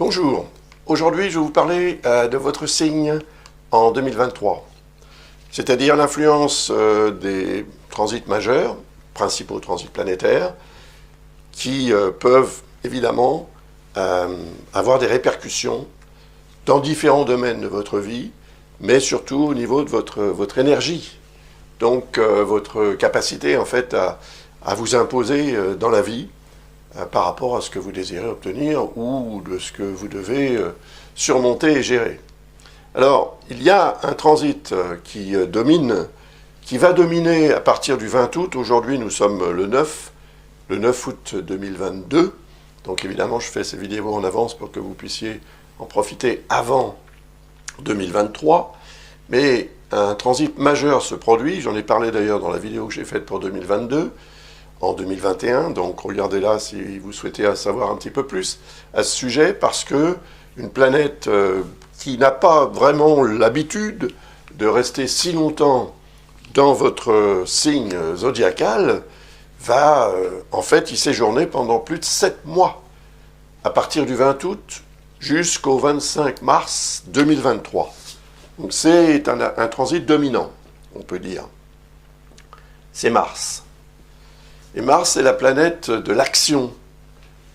Bonjour, aujourd'hui je vais vous parler de votre signe en 2023, c'est-à-dire l'influence des transits majeurs, principaux transits planétaires, qui peuvent évidemment avoir des répercussions dans différents domaines de votre vie, mais surtout au niveau de votre énergie, donc votre capacité en fait à vous imposer dans la vie, par rapport à ce que vous désirez obtenir ou de ce que vous devez surmonter et gérer. Alors, il y a un transit qui va dominer à partir du 20 août. Aujourd'hui, nous sommes le 9 août 2022. Donc évidemment, je fais ces vidéos en avance pour que vous puissiez en profiter avant 2023. Mais un transit majeur se produit. J'en ai parlé d'ailleurs dans la vidéo que j'ai faite pour 2022. En 2021, donc regardez-la si vous souhaitez savoir un petit peu plus à ce sujet, parce que une planète qui n'a pas vraiment l'habitude de rester si longtemps dans votre signe zodiacal va en fait y séjourner pendant plus de 7 mois, à partir du 20 août jusqu'au 25 mars 2023. Donc c'est un transit dominant, on peut dire. C'est Mars. Et Mars, c'est la planète de l'action,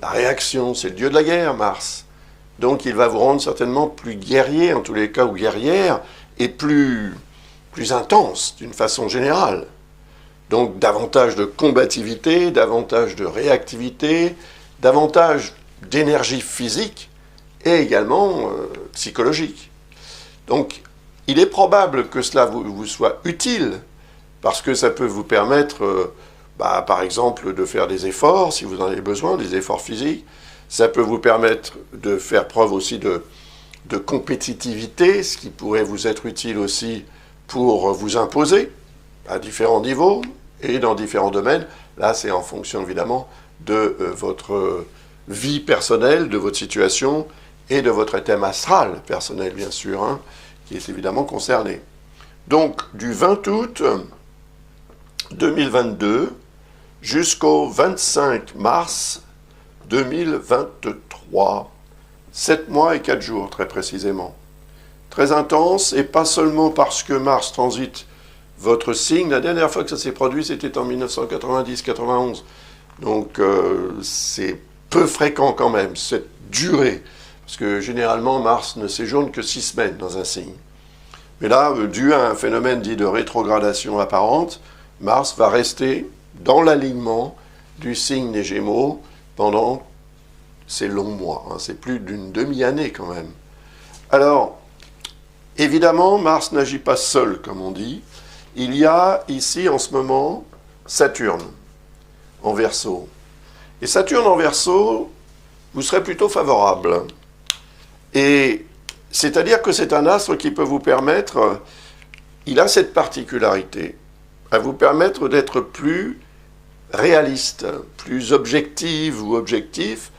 la réaction, c'est le dieu de la guerre, Mars. Donc il va vous rendre certainement plus guerrier, en tous les cas, ou guerrière, et plus intense, d'une façon générale. Donc davantage de combativité, davantage de réactivité, davantage d'énergie physique, et également psychologique. Donc il est probable que cela vous soit utile, parce que ça peut vous permettre... par exemple, de faire des efforts, si vous en avez besoin, des efforts physiques. Ça peut vous permettre de faire preuve aussi de compétitivité, ce qui pourrait vous être utile aussi pour vous imposer à différents niveaux et dans différents domaines. Là, c'est en fonction, évidemment, de votre vie personnelle, de votre situation et de votre thème astral personnel, bien sûr, hein, qui est évidemment concerné. Donc, du 20 août 2022... jusqu'au 25 mars 2023, 7 mois et 4 jours très précisément. Très intense, et pas seulement parce que Mars transite votre signe. La dernière fois que ça s'est produit, c'était en 1990-91. Donc c'est peu fréquent quand même, cette durée. Parce que généralement, Mars ne séjourne que 6 semaines dans un signe. Mais là, dû à un phénomène dit de rétrogradation apparente, Mars va rester dans l'alignement du signe des Gémeaux pendant ces longs mois. Hein, c'est plus d'une demi-année quand même. Alors, évidemment, Mars n'agit pas seul, comme on dit. Il y a ici, en ce moment, Saturne, en Verseau. Et Saturne en Verseau, vous serez plutôt favorable. Et c'est-à-dire que c'est un astre qui peut vous permettre, il a cette particularité, à vous permettre d'être plus réaliste, plus objective ou objectif,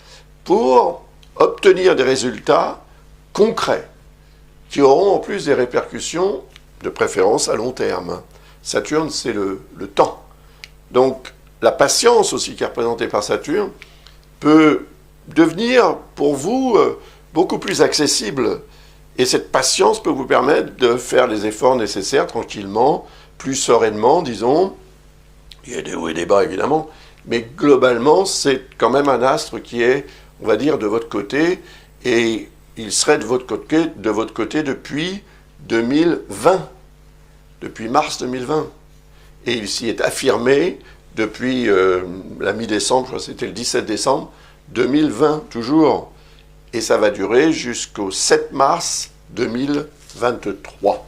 pour obtenir des résultats concrets, qui auront en plus des répercussions, de préférence à long terme. Saturne, c'est le temps. Donc, la patience aussi qui est représentée par Saturne peut devenir pour vous beaucoup plus accessible. Et cette patience peut vous permettre de faire les efforts nécessaires tranquillement, plus sereinement, disons. Il y a des hauts et des bas, évidemment, mais globalement, c'est quand même un astre qui est, on va dire, de votre côté, et il serait de votre côté depuis 2020, depuis mars 2020. Et il s'y est affirmé depuis la mi-décembre, je crois que c'était le 17 décembre 2020, toujours. Et ça va durer jusqu'au 7 mars 2023.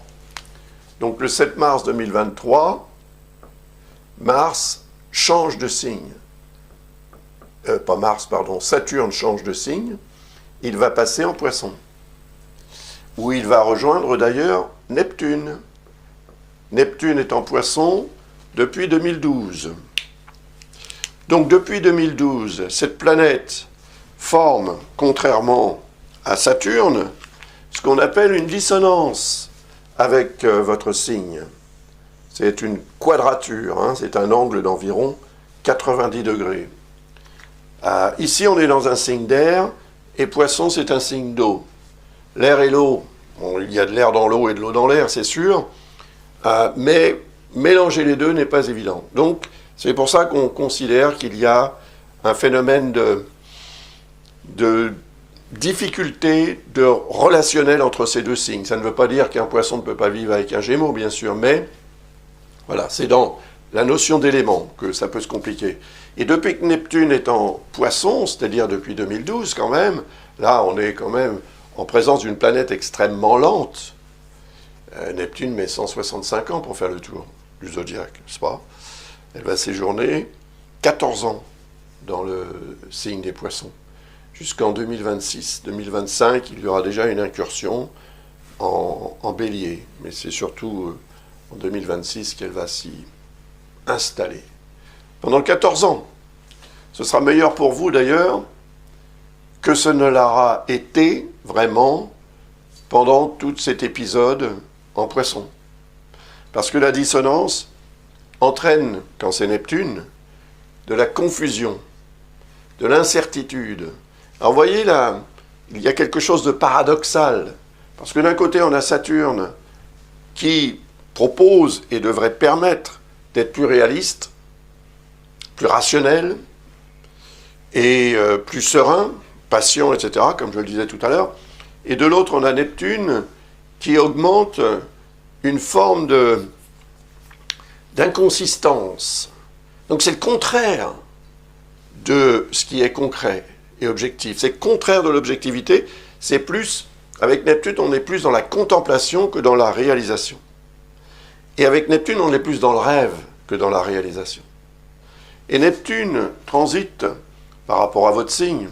Donc le 7 mars 2023, Mars change de signe. Saturne change de signe. Il va passer en Poisson, où il va rejoindre d'ailleurs Neptune. Neptune est en Poisson depuis 2012. Donc depuis 2012, cette planète forme, contrairement à Saturne, ce qu'on appelle une dissonance avec votre signe. C'est une quadrature, hein, c'est un angle d'environ 90 degrés. Ici, on est dans un signe d'air, et Poisson, c'est un signe d'eau. L'air et l'eau, bon, il y a de l'air dans l'eau et de l'eau dans l'air, c'est sûr, mais mélanger les deux n'est pas évident. Donc, c'est pour ça qu'on considère qu'il y a un phénomène de difficulté de relationnel entre ces deux signes. Ça ne veut pas dire qu'un Poisson ne peut pas vivre avec un Gémeaux, bien sûr, mais voilà, c'est dans la notion d'élément que ça peut se compliquer. Et depuis que Neptune est en Poisson, c'est-à-dire depuis 2012 quand même, là on est quand même en présence d'une planète extrêmement lente. Neptune met 165 ans pour faire le tour du zodiaque, n'est-ce pas? Elle va séjourner 14 ans dans le signe des Poissons, jusqu'en 2026. 2025, il y aura déjà une incursion en Bélier, mais c'est surtout en 2026 qu'elle va s'y installer. Pendant 14 ans, ce sera meilleur pour vous d'ailleurs que ce ne l'aura été vraiment pendant tout cet épisode en Poisson. Parce que la dissonance entraîne, quand c'est Neptune, de la confusion, de l'incertitude. Alors vous voyez là, il y a quelque chose de paradoxal, parce que d'un côté on a Saturne qui propose et devrait permettre d'être plus réaliste, plus rationnel et plus serein, patient, etc., comme je le disais tout à l'heure. Et de l'autre, on a Neptune qui augmente une forme d'inconsistance. Donc c'est le contraire de ce qui est concret et objectif. C'est le contraire de l'objectivité. C'est plus, avec Neptune, on est plus dans la contemplation que dans la réalisation. Et avec Neptune, on est plus dans le rêve que dans la réalisation. Et Neptune transite, par rapport à votre signe,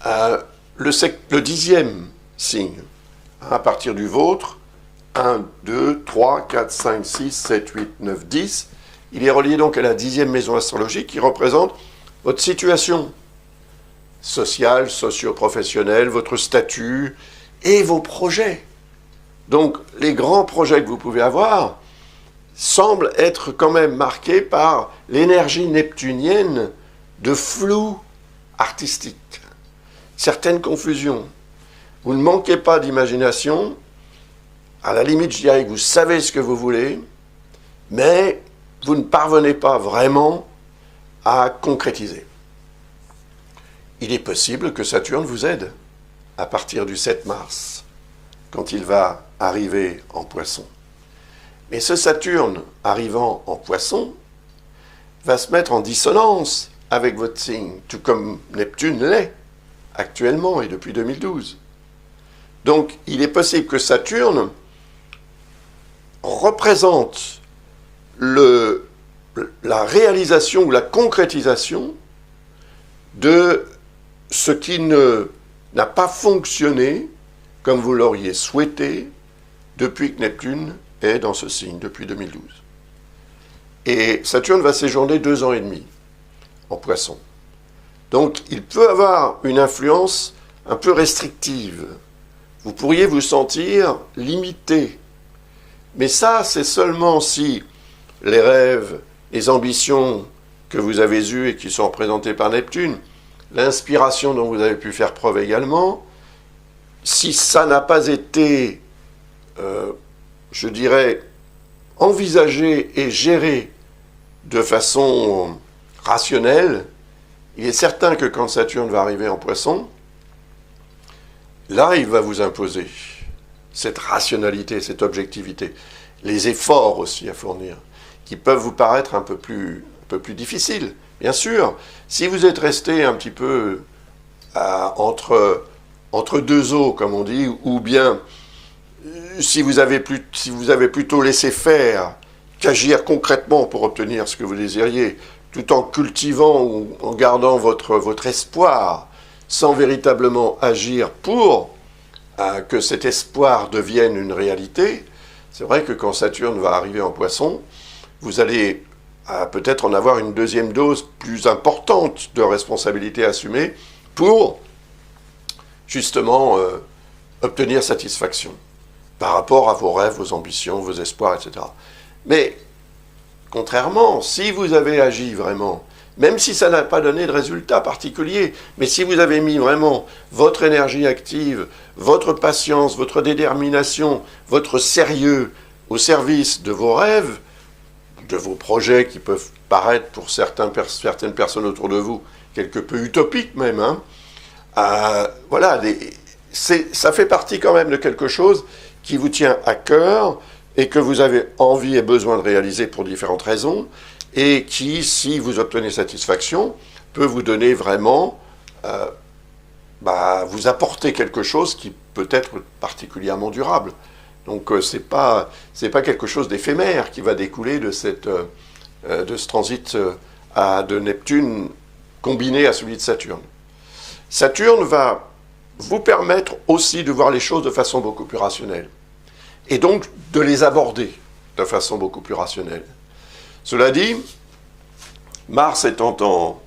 le 10e signe, à partir du vôtre, 1, 2, 3, 4, 5, 6, 7, 8, 9, 10. Il est relié donc à la 10e maison astrologique qui représente votre situation sociale, socio-professionnelle, votre statut et vos projets. Donc les grands projets que vous pouvez avoir semblent être quand même marqués par l'énergie neptunienne de flou artistique, certaines confusions. Vous ne manquez pas d'imagination, à la limite je dirais que vous savez ce que vous voulez, mais vous ne parvenez pas vraiment à concrétiser. Il est possible que Saturne vous aide à partir du 7 mars, quand il va arriver en Poisson. Mais ce Saturne arrivant en Poisson va se mettre en dissonance avec votre signe, tout comme Neptune l'est actuellement et depuis 2012. Donc il est possible que Saturne représente la réalisation ou la concrétisation de ce qui n'a pas fonctionné comme vous l'auriez souhaité depuis que Neptune est dans ce signe, depuis 2012. Et Saturne va séjourner 2 ans et demi en Poisson. Donc il peut avoir une influence un peu restrictive. Vous pourriez vous sentir limité. Mais ça, c'est seulement si les rêves, les ambitions que vous avez eues et qui sont représentées par Neptune, l'inspiration dont vous avez pu faire preuve également, si ça n'a pas été, je dirais, envisagé et géré de façon rationnelle, il est certain que quand Saturne va arriver en Poisson, là, il va vous imposer cette rationalité, cette objectivité, les efforts aussi à fournir, qui peuvent vous paraître un peu plus difficiles. Bien sûr, si vous êtes resté un petit peu entre deux eaux, comme on dit, ou bien si vous avez plutôt laissé faire qu'agir concrètement pour obtenir ce que vous désiriez, tout en cultivant ou en gardant votre espoir, sans véritablement agir pour que cet espoir devienne une réalité, c'est vrai que quand Saturne va arriver en Poisson, vous allez peut-être en avoir une deuxième dose plus importante de responsabilité assumée pour justement obtenir satisfaction par rapport à vos rêves, vos ambitions, vos espoirs, etc. Mais contrairement, si vous avez agi vraiment, même si ça n'a pas donné de résultat particulier. Mais si vous avez mis vraiment votre énergie active, votre patience, votre détermination, votre sérieux au service de vos rêves, de vos projets qui peuvent paraître pour certaines personnes autour de vous quelque peu utopiques même, hein, voilà, ça fait partie quand même de quelque chose qui vous tient à cœur et que vous avez envie et besoin de réaliser pour différentes raisons, et qui, si vous obtenez satisfaction, peut vous donner vraiment, vous apporter quelque chose qui peut être particulièrement durable. Donc c'est pas quelque chose d'éphémère qui va découler de ce transit de Neptune combiné à celui de Saturne. Saturne va vous permettre aussi de voir les choses de façon beaucoup plus rationnelle, et donc de les aborder de façon beaucoup plus rationnelle. Cela dit, Mars étant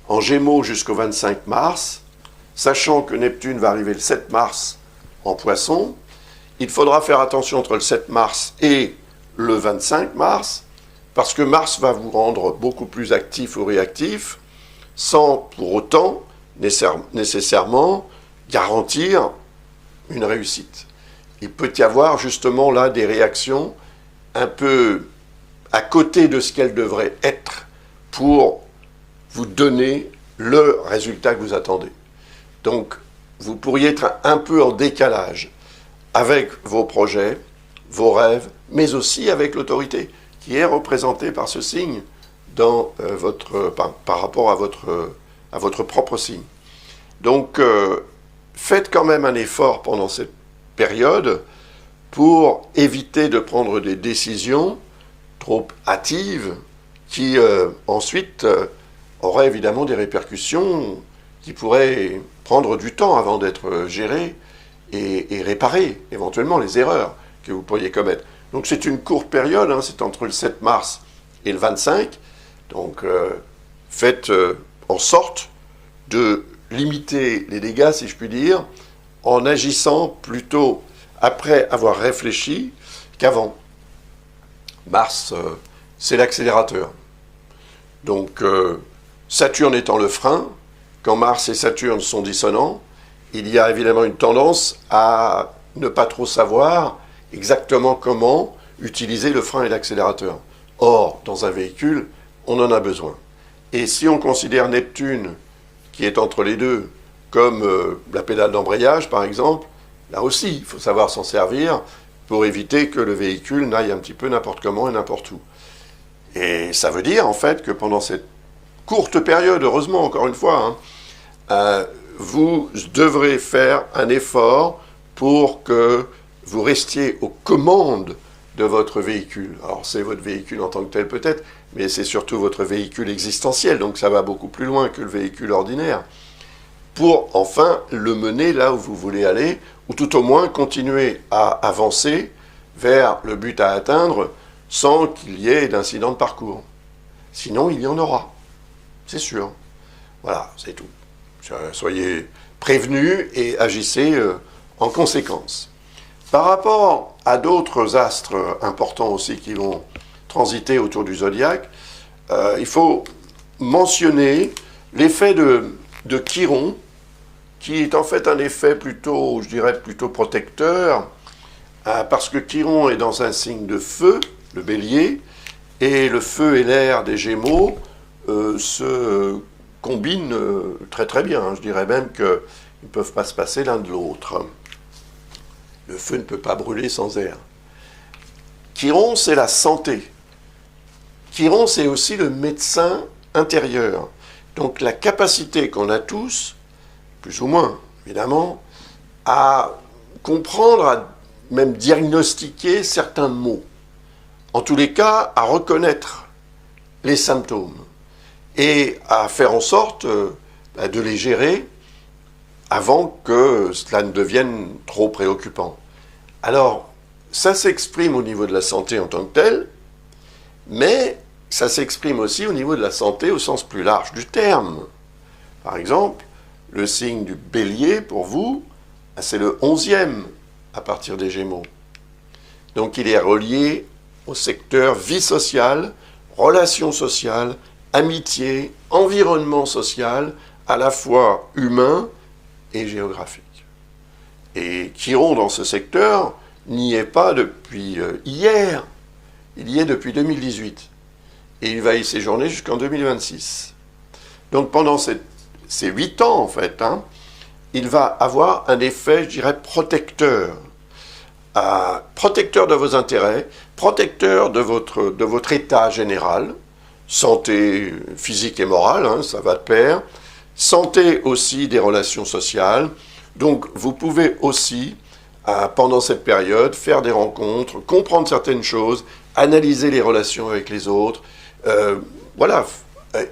en Gémeaux jusqu'au 25 mars, sachant que Neptune va arriver le 7 mars en Poisson, il faudra faire attention entre le 7 mars et le 25 mars, parce que Mars va vous rendre beaucoup plus actif ou réactif, sans pour autant nécessairement garantir une réussite. Il peut y avoir justement là des réactions un peu à côté de ce qu'elles devraient être pour vous donner le résultat que vous attendez. Donc, vous pourriez être un peu en décalage avec vos projets, vos rêves, mais aussi avec l'autorité qui est représentée par ce signe dans par rapport à votre propre signe. Donc, faites quand même un effort pendant cette période pour éviter de prendre des décisions trop hâtives qui ensuite auraient évidemment des répercussions qui pourraient prendre du temps avant d'être gérées et réparer éventuellement les erreurs que vous pourriez commettre. Donc c'est une courte période, hein, c'est entre le 7 mars et le 25, donc faites en sorte de limiter les dégâts, si je puis dire, en agissant plutôt après avoir réfléchi qu'avant. Mars, c'est l'accélérateur. Donc, Saturne étant le frein, quand Mars et Saturne sont dissonants, il y a évidemment une tendance à ne pas trop savoir exactement comment utiliser le frein et l'accélérateur. Or, dans un véhicule, on en a besoin. Et si on considère Neptune, qui est entre les deux, comme la pédale d'embrayage, par exemple, là aussi, il faut savoir s'en servir pour éviter que le véhicule n'aille un petit peu n'importe comment et n'importe où. Et ça veut dire, en fait, que pendant cette courte période, heureusement, encore une fois, vous devrez faire un effort pour que vous restiez aux commandes de votre véhicule. Alors, c'est votre véhicule en tant que tel peut-être, mais c'est surtout votre véhicule existentiel, donc ça va beaucoup plus loin que le véhicule ordinaire, pour enfin le mener là où vous voulez aller, ou tout au moins continuer à avancer vers le but à atteindre sans qu'il y ait d'incident de parcours. Sinon, il y en aura, c'est sûr. Voilà, c'est tout. Soyez prévenus et agissez en conséquence. Par rapport à d'autres astres importants aussi qui vont transiter autour du zodiaque, il faut mentionner l'effet de Chiron, qui est en fait un effet plutôt, je dirais, plutôt protecteur, parce que Chiron est dans un signe de feu, le bélier, et le feu et l'air des Gémeaux se combinent très très bien. Je dirais même qu'ils ne peuvent pas se passer l'un de l'autre. Le feu ne peut pas brûler sans air. Chiron, c'est la santé. Chiron, c'est aussi le médecin intérieur. Donc la capacité qu'on a tous, plus ou moins évidemment, à comprendre, à même diagnostiquer certains maux. En tous les cas, à reconnaître les symptômes et à faire en sorte de les gérer avant que cela ne devienne trop préoccupant. Alors, ça s'exprime au niveau de la santé en tant que telle, mais ça s'exprime aussi au niveau de la santé au sens plus large du terme. Par exemple, le signe du bélier, pour vous, c'est le 11e à partir des Gémeaux. Donc il est relié au secteur vie sociale, relations sociales amitié, environnement social, à la fois humain et géographique. Et Chiron, dans ce secteur, n'y est pas depuis hier, il y est depuis 2018. Et il va y séjourner jusqu'en 2026. Donc pendant ces 8 ans, en fait, il va avoir un effet, je dirais, protecteur. Protecteur de vos intérêts, protecteur de votre état général, santé physique et morale, ça va de pair, santé aussi des relations sociales. Donc vous pouvez aussi, pendant cette période, faire des rencontres, comprendre certaines choses, analyser les relations avec les autres, voilà.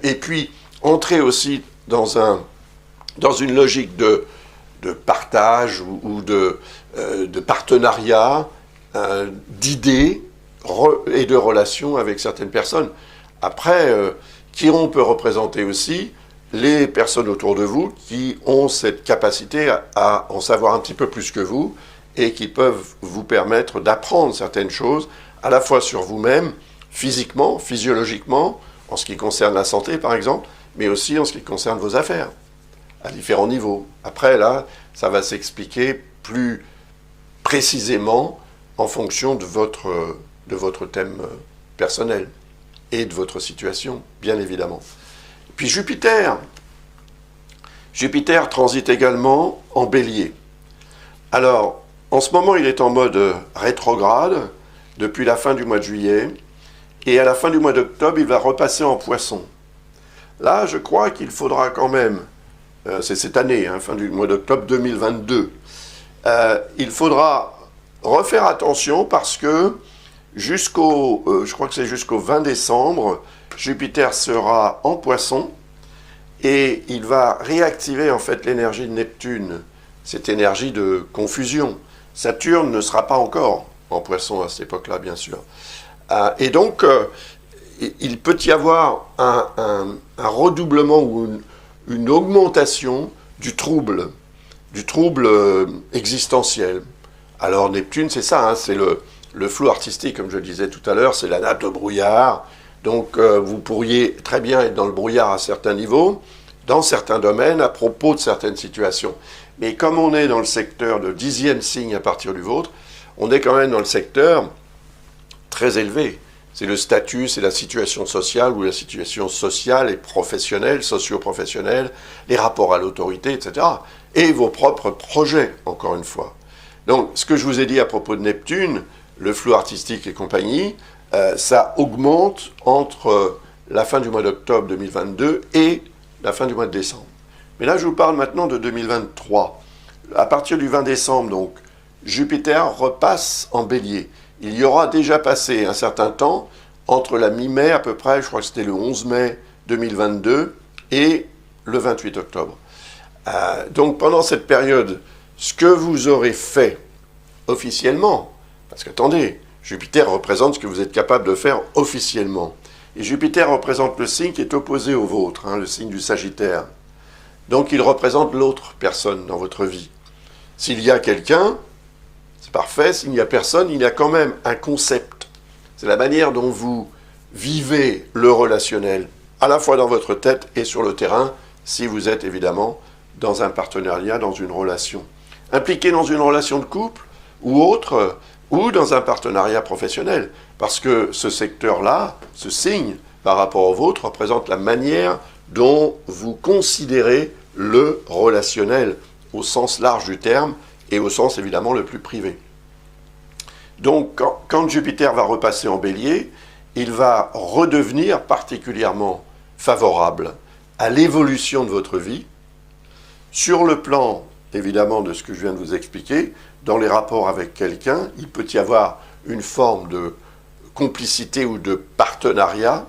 Et puis entrer aussi dans une logique de partage ou de partenariat, d'idées et de relations avec certaines personnes. Après, Chiron peut représenter aussi les personnes autour de vous qui ont cette capacité à en savoir un petit peu plus que vous et qui peuvent vous permettre d'apprendre certaines choses, à la fois sur vous-même, physiquement, physiologiquement, en ce qui concerne la santé par exemple, mais aussi en ce qui concerne vos affaires, à différents niveaux. Après, là, ça va s'expliquer plus précisément en fonction de votre thème personnel et de votre situation, bien évidemment. Puis Jupiter transite également en Bélier. Alors, en ce moment, il est en mode rétrograde depuis la fin du mois de juillet, et à la fin du mois d'octobre, il va repasser en Poisson. Là, je crois qu'il faudra quand même, c'est cette année, fin du mois d'octobre 2022, il faudra refaire attention parce que je crois que c'est jusqu'au 20 décembre, Jupiter sera en Poisson et il va réactiver en fait l'énergie de Neptune, cette énergie de confusion. Saturne ne sera pas encore en Poisson à cette époque-là, bien sûr. Et donc, il peut y avoir un redoublement ou une augmentation du trouble existentiel. Alors Neptune, c'est ça, c'est le flou artistique, comme je le disais tout à l'heure, c'est la nappe de brouillard. Donc vous pourriez très bien être dans le brouillard à certains niveaux, dans certains domaines, à propos de certaines situations. Mais comme on est dans le secteur de 10e signe à partir du vôtre, on est quand même dans le secteur très élevé. C'est le statut, c'est la situation sociale ou la situation sociale et professionnelle, socio-professionnelle, les rapports à l'autorité, etc. Et vos propres projets, encore une fois. Donc, ce que je vous ai dit à propos de Neptune, le flou artistique et compagnie, ça augmente entre la fin du mois d'octobre 2022 et la fin du mois de décembre. Mais là, je vous parle maintenant de 2023. À partir du 20 décembre, donc, Jupiter repasse en Bélier. Il y aura déjà passé un certain temps entre la mi-mai à peu près, je crois que c'était le 11 mai 2022, et le 28 octobre. Donc pendant cette période, ce que vous aurez fait officiellement, parce qu'attendez, Jupiter représente ce que vous êtes capable de faire officiellement. Et Jupiter représente le signe qui est opposé au vôtre, le signe du Sagittaire. Donc il représente l'autre personne dans votre vie. S'il y a quelqu'un, c'est parfait. S'il n'y a personne, il y a quand même un concept. C'est la manière dont vous vivez le relationnel, à la fois dans votre tête et sur le terrain, si vous êtes évidemment dans un partenariat, dans une relation. Impliqué dans une relation de couple ou autre, ou dans un partenariat professionnel. Parce que ce secteur-là, ce signe, par rapport au vôtre, représente la manière dont vous considérez le relationnel, au sens large du terme, et au sens évidemment le plus privé. Donc quand Jupiter va repasser en Bélier, il va redevenir particulièrement favorable à l'évolution de votre vie, sur le plan évidemment de ce que je viens de vous expliquer, dans les rapports avec quelqu'un, il peut y avoir une forme de complicité ou de partenariat,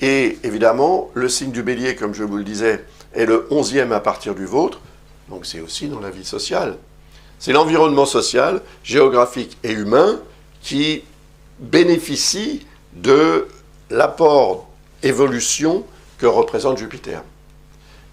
et évidemment le signe du Bélier, comme je vous le disais, est le 11e à partir du vôtre, donc c'est aussi dans la vie sociale. C'est l'environnement social, géographique et humain qui bénéficie de l'apport évolution que représente Jupiter.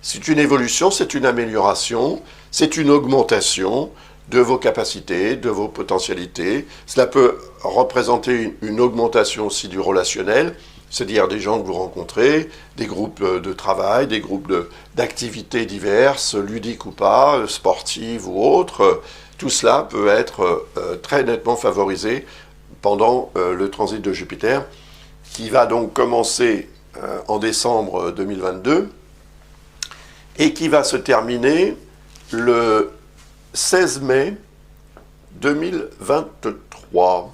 C'est une évolution, c'est une amélioration, c'est une augmentation de vos capacités, de vos potentialités. Cela peut représenter une augmentation aussi du relationnel c'est-à-dire des gens que vous rencontrez, des groupes de travail, des groupes d'activités diverses, ludiques ou pas, sportives ou autres. Tout cela peut être très nettement favorisé pendant le transit de Jupiter, qui va donc commencer en décembre 2022 et qui va se terminer le 16 mai 2023.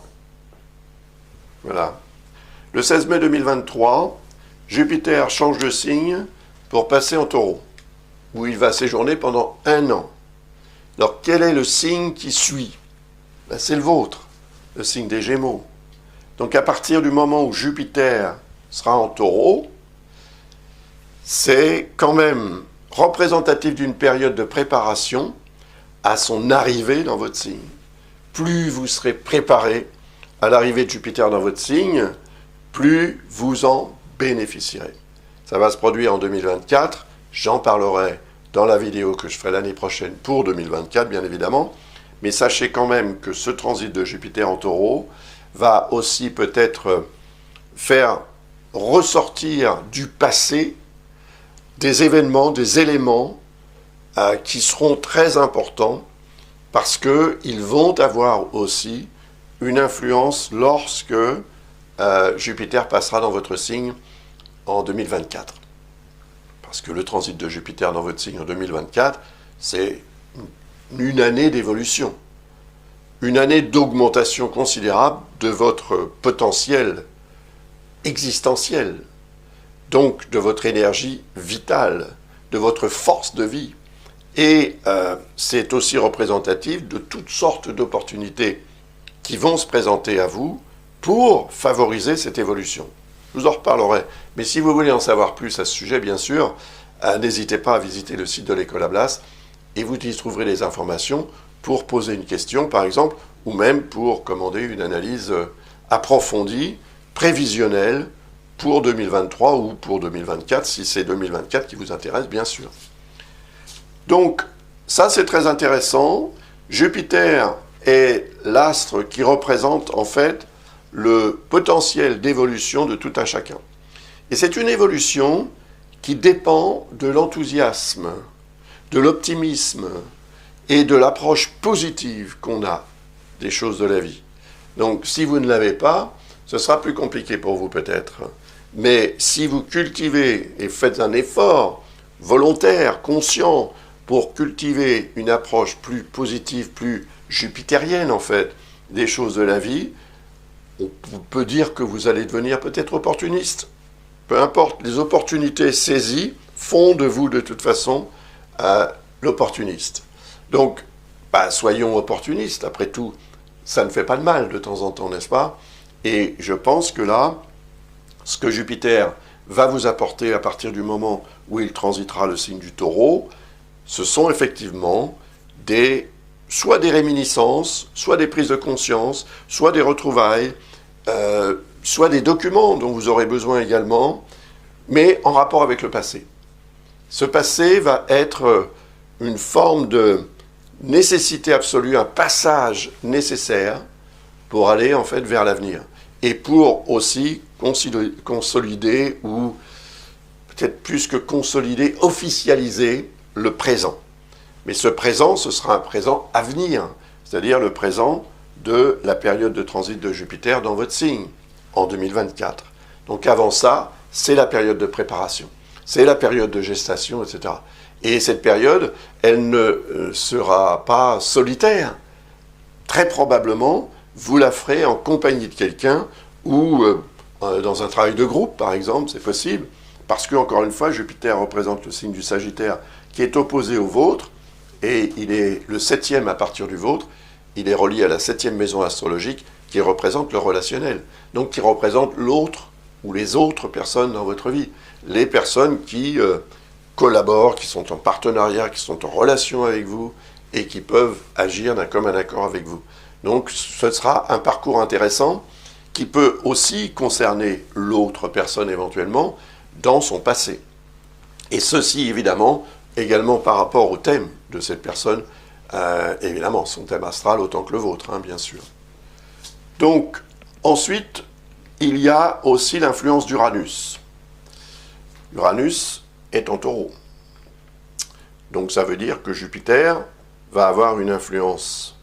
Voilà. Le 16 mai 2023, Jupiter change de signe pour passer en Taureau, où il va séjourner pendant 1 an. Alors, quel est le signe qui suit? Ben, c'est le vôtre, le signe des Gémeaux. Donc, à partir du moment où Jupiter sera en Taureau, c'est quand même représentatif d'une période de préparation à son arrivée dans votre signe. Plus vous serez préparé à l'arrivée de Jupiter dans votre signe, plus vous en bénéficierez. Ça va se produire en 2024, j'en parlerai dans la vidéo que je ferai l'année prochaine pour 2024, bien évidemment, mais sachez quand même que ce transit de Jupiter en Taureau va aussi peut-être faire ressortir du passé des événements, des éléments qui seront très importants parce qu'ils vont avoir aussi une influence lorsque Jupiter passera dans votre signe en 2024. Parce que le transit de Jupiter dans votre signe en 2024, c'est une année d'évolution, une année d'augmentation considérable de votre potentiel existentiel, donc de votre énergie vitale, de votre force de vie. Et c'est aussi représentatif de toutes sortes d'opportunités qui vont se présenter à vous pour favoriser cette évolution. Je vous en reparlerai. Mais si vous voulez en savoir plus à ce sujet, bien sûr, n'hésitez pas à visiter le site de l'École Ablas et vous y trouverez les informations pour poser une question, par exemple, ou même pour commander une analyse approfondie, prévisionnelle, pour 2023 ou pour 2024, si c'est 2024 qui vous intéresse, bien sûr. Donc, ça c'est très intéressant. Jupiter est l'astre qui représente en fait le potentiel d'évolution de tout un chacun. Et c'est une évolution qui dépend de l'enthousiasme, de l'optimisme et de l'approche positive qu'on a des choses de la vie. Donc, si vous ne l'avez pas, ce sera plus compliqué pour vous peut-être. Mais si vous cultivez et faites un effort volontaire, conscient, pour cultiver une approche plus positive, plus jupitérienne en fait, des choses de la vie, on peut dire que vous allez devenir peut-être opportuniste. Peu importe, les opportunités saisies font de vous de toute façon l'opportuniste. Donc, soyons opportunistes, après tout, ça ne fait pas de mal de temps en temps, n'est-ce pas? Et je pense que là, ce que Jupiter va vous apporter à partir du moment où il transitera le signe du Taureau, ce sont effectivement soit des réminiscences, soit des prises de conscience, soit des retrouvailles, soit des documents dont vous aurez besoin également, mais en rapport avec le passé. Ce passé va être une forme de nécessité absolue, un passage nécessaire pour aller en fait vers l'avenir et pour aussi consolider ou peut-être plus que consolider, officialiser le présent. Mais ce présent, ce sera un présent à venir, c'est-à-dire le présent de la période de transit de Jupiter dans votre signe, en 2024. Donc avant ça, c'est la période de préparation, c'est la période de gestation, etc. Et cette période, elle ne sera pas solitaire. Très probablement, vous la ferez en compagnie de quelqu'un ou dans un travail de groupe, par exemple, c'est possible, parce que, encore une fois, Jupiter représente le signe du Sagittaire qui est opposé au vôtre, et il est le 7e à partir du vôtre, il est relié à la 7e maison astrologique qui représente le relationnel, donc qui représente l'autre ou les autres personnes dans votre vie, les personnes qui collaborent, qui sont en partenariat, qui sont en relation avec vous et qui peuvent agir d'un commun accord avec vous. Donc ce sera un parcours intéressant qui peut aussi concerner l'autre personne éventuellement dans son passé. Et ceci évidemment également par rapport au thème de cette personne, évidemment son thème astral autant que le vôtre, hein, bien sûr. Donc ensuite, il y a aussi l'influence d'Uranus. Uranus est en Taureau. Donc ça veut dire que Jupiter va avoir une influence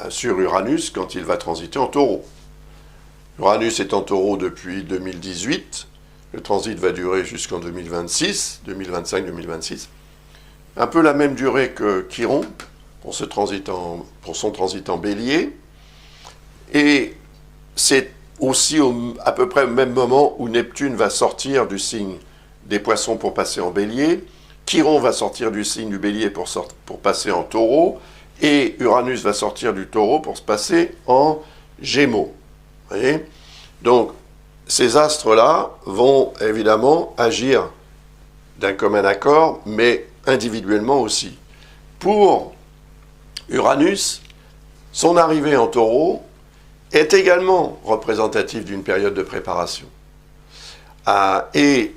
sur Uranus quand il va transiter en Taureau. Uranus est en Taureau depuis 2018. Le transit va durer jusqu'en 2026, 2025-2026. Un peu la même durée que Chiron pour son transit en Bélier. Et c'est aussi à peu près au même moment où Neptune va sortir du signe des Poissons pour passer en Bélier. Chiron va sortir du signe du Bélier pour passer en Taureau. Et Uranus va sortir du Taureau pour se passer en Gémeaux. Vous voyez ? Donc, ces astres-là vont évidemment agir d'un commun accord, mais individuellement aussi. Pour Uranus, son arrivée en Taureau est également représentative d'une période de préparation. Et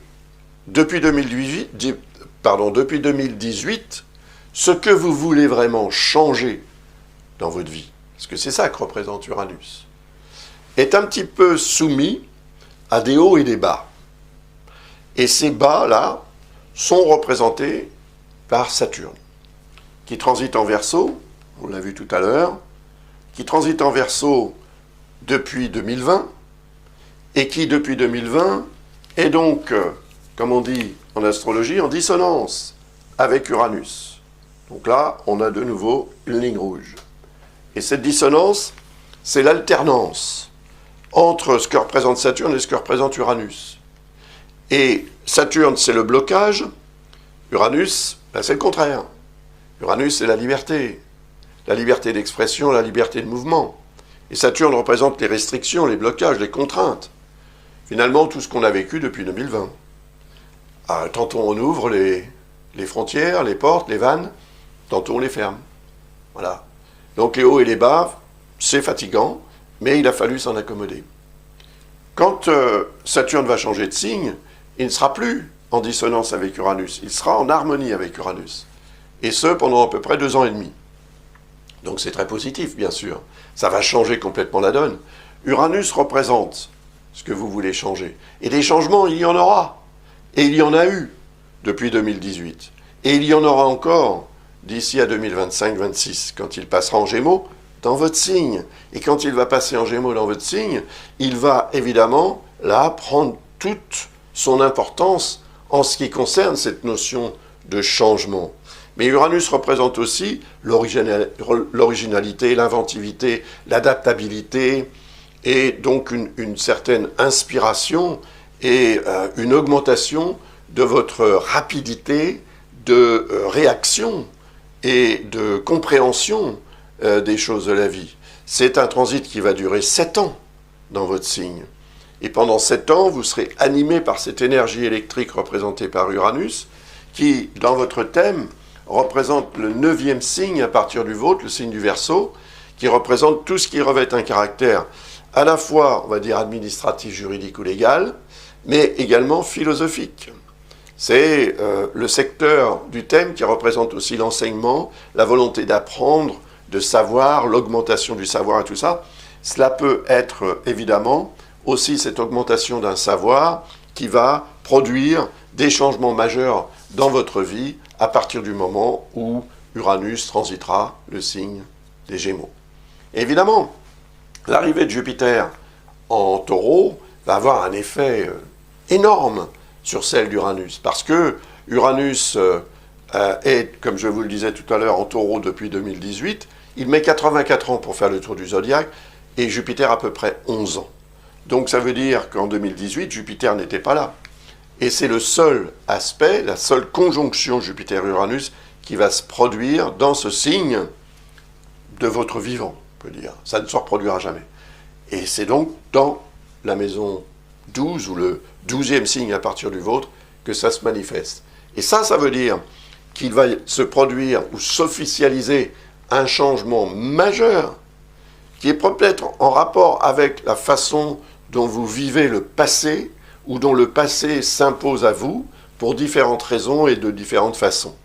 depuis 2018, ce que vous voulez vraiment changer dans votre vie, parce que c'est ça que représente Uranus, est un petit peu soumis à des hauts et des bas. Et ces bas-là sont représentés par Saturne, qui transite en Verseau, on l'a vu tout à l'heure, qui transite en Verseau depuis 2020, et qui, depuis 2020, est donc, comme on dit en astrologie, en dissonance avec Uranus. Donc là, on a de nouveau une ligne rouge. Et cette dissonance, c'est l'alternance entre ce que représente Saturne et ce que représente Uranus. Et Saturne, c'est le blocage. Uranus, c'est le contraire. Uranus, c'est la liberté d'expression, la liberté de mouvement. Et Saturne représente les restrictions, les blocages, les contraintes. Finalement, tout ce qu'on a vécu depuis 2020. Tantôt on ouvre les frontières, les portes, les vannes, tantôt on les ferme. Voilà. Donc les hauts et les bas, c'est fatigant, mais il a fallu s'en accommoder. Quand Saturne va changer de signe, il ne sera plus en dissonance avec Uranus, il sera en harmonie avec Uranus. Et ce, pendant à peu près 2 ans et demi. Donc c'est très positif, bien sûr. Ça va changer complètement la donne. Uranus représente ce que vous voulez changer. Et des changements, il y en aura. Et il y en a eu depuis 2018. Et il y en aura encore d'ici à 2025-26, quand il passera en Gémeaux dans votre signe. Et quand il va passer en Gémeaux dans votre signe, il va évidemment, là, prendre toute son importance en ce qui concerne cette notion de changement. Mais Uranus représente aussi l'originalité, l'inventivité, l'adaptabilité, et donc une certaine inspiration et une augmentation de votre rapidité de réaction et de compréhension des choses de la vie. C'est un transit qui va durer 7 ans dans votre signe. Et pendant 7 ans, vous serez animé par cette énergie électrique représentée par Uranus, qui, dans votre thème, représente le 9e signe à partir du vôtre, le signe du Verseau, qui représente tout ce qui revêt un caractère à la fois, on va dire, administratif, juridique ou légal, mais également philosophique. C'est le secteur du thème qui représente aussi l'enseignement, la volonté d'apprendre, de savoir, l'augmentation du savoir et tout ça. Cela peut être évidemment aussi cette augmentation d'un savoir qui va produire des changements majeurs dans votre vie à partir du moment où Uranus transitera le signe des Gémeaux. Et évidemment, l'arrivée de Jupiter en Taureau va avoir un effet énorme sur celle d'Uranus, parce que Uranus est, comme je vous le disais tout à l'heure, en Taureau depuis 2018, il met 84 ans pour faire le tour du zodiaque, et Jupiter à peu près 11 ans. Donc ça veut dire qu'en 2018, Jupiter n'était pas là. Et c'est le seul aspect, la seule conjonction Jupiter-Uranus qui va se produire dans ce signe de votre vivant, on peut dire. Ça ne se reproduira jamais. Et c'est donc dans la maison 12, ou le 12e signe à partir du vôtre, que ça se manifeste. Et ça veut dire qu'il va se produire ou s'officialiser un changement majeur qui est peut-être en rapport avec la façon dont vous vivez le passé, ou dont le passé s'impose à vous pour différentes raisons et de différentes façons.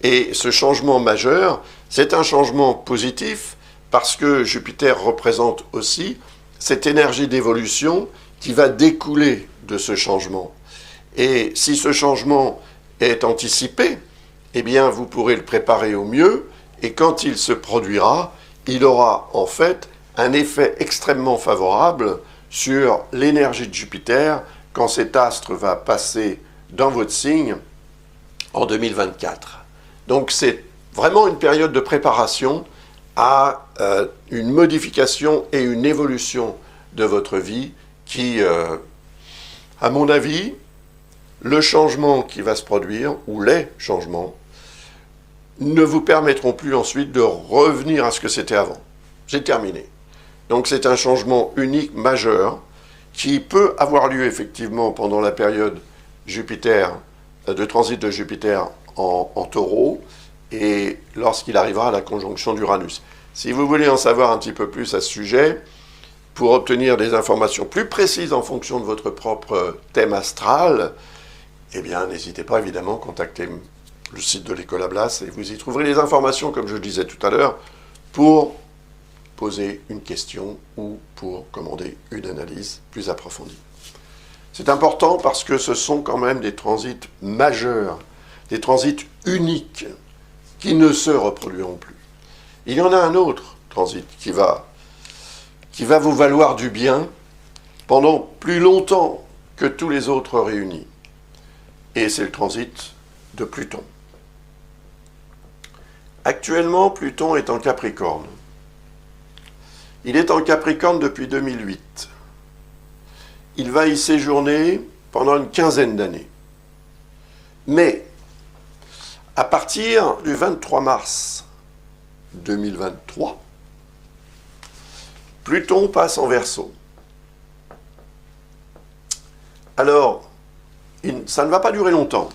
Et ce changement majeur, c'est un changement positif parce que Jupiter représente aussi cette énergie d'évolution qui va découler de ce changement. Et si ce changement est anticipé, eh bien vous pourrez le préparer au mieux, et quand il se produira, il aura en fait un effet extrêmement favorable sur l'énergie de Jupiter quand cet astre va passer dans votre signe en 2024. Donc c'est vraiment une période de préparation à une modification et une évolution de votre vie qui, à mon avis, le changement qui va se produire, ou les changements, ne vous permettront plus ensuite de revenir à ce que c'était avant. J'ai terminé. Donc c'est un changement unique, majeur, qui peut avoir lieu effectivement pendant la période Jupiter, de transit de Jupiter en Taureau, et lorsqu'il arrivera à la conjonction d'Uranus. Si vous voulez en savoir un petit peu plus à ce sujet, pour obtenir des informations plus précises en fonction de votre propre thème astral, eh bien, n'hésitez pas évidemment à contacter le site de l'École Ablas et vous y trouverez les informations, comme je le disais tout à l'heure, pour poser une question ou pour commander une analyse plus approfondie. C'est important parce que ce sont quand même des transits majeurs, des transits uniques qui ne se reproduiront plus. Il y en a un autre transit qui va vous valoir du bien pendant plus longtemps que tous les autres réunis. Et c'est le transit de Pluton. Actuellement, Pluton est en Capricorne. Il est en Capricorne depuis 2008. Il va y séjourner pendant une quinzaine d'années. Mais, à partir du 23 mars 2023, Pluton passe en Verseau. Alors, ça ne va pas durer longtemps,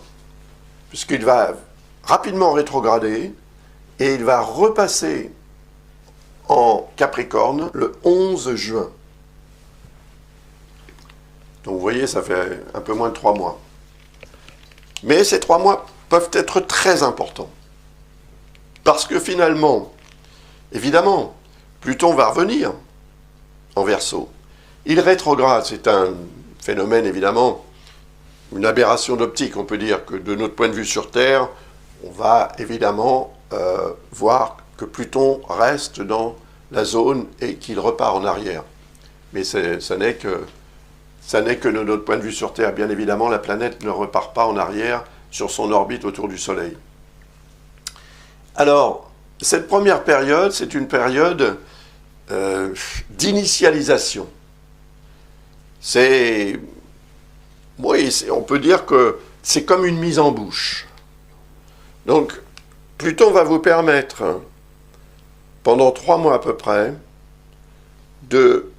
puisqu'il va rapidement rétrograder, et il va repasser en Capricorne le 11 juin. Donc vous voyez, ça fait un peu moins de 3 mois. Mais ces 3 mois peuvent être très importants. Parce que finalement, évidemment, Pluton va revenir en Verseau. Il rétrograde, c'est un phénomène évidemment, une aberration d'optique. On peut dire que de notre point de vue sur Terre, on va évidemment voir que Pluton reste dans la zone et qu'il repart en arrière. Mais ça n'est que de notre point de vue sur Terre. Bien évidemment, la planète ne repart pas en arrière sur son orbite autour du Soleil. Alors, cette première période, c'est une période d'initialisation. On peut dire que c'est comme une mise en bouche. Donc, Pluton va vous permettre, pendant 3 mois à peu près, de